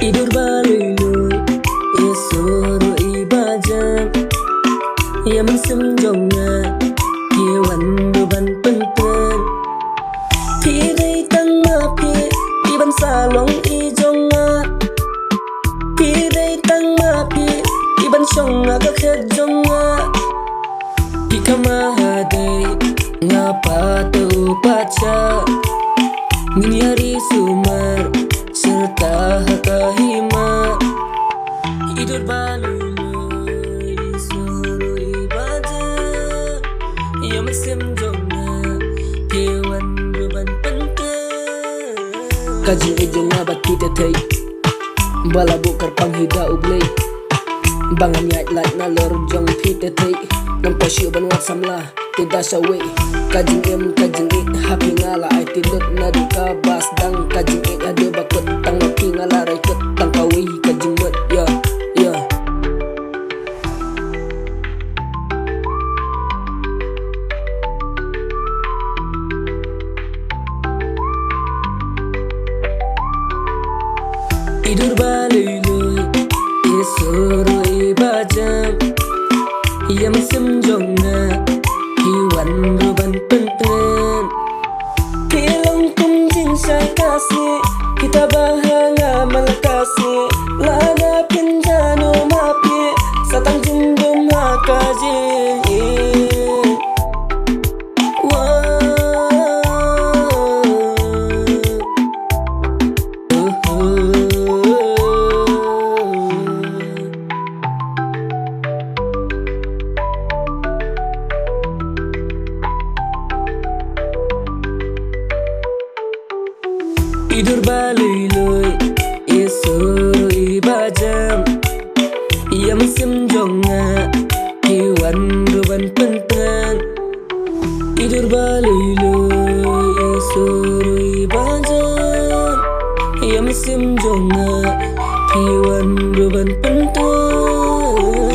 Tidur balulu ya suruh ibajang ya mensemjonga kiwan beban penten Pidai tang mapi iban salong ijonga Pidai tang mapi iban syonga kekejonga Ika mahadai ngapa tu paca Ngini hari sumar serta hakahima Hidur balulu suruh ibaja Ya mesim jonga kewan beban penting Kajing ejong abat kita tay Bala bukar panghida ublay Bangan yait lat na lorjong kita tay Nampak syuban wat samlah tidak saway Kajing em kajing it happy ngala ay tilot na di kabas dang kajing it ada bakot tang api ngala ray ket tang kaway kajing mat ya ya Tidur balulu isuru ibajam ya mesim jonga Hiwan beban penten Pilang kumjing syakasi Kita bahanga melekasi Lada pinjano mapi Satang jumbum hakaji Tidur balului isuru ibajam Ya mesim jonga kiwan beban penten Tidur balului isuru ibajam Ya mesim jonga kiwan beban penten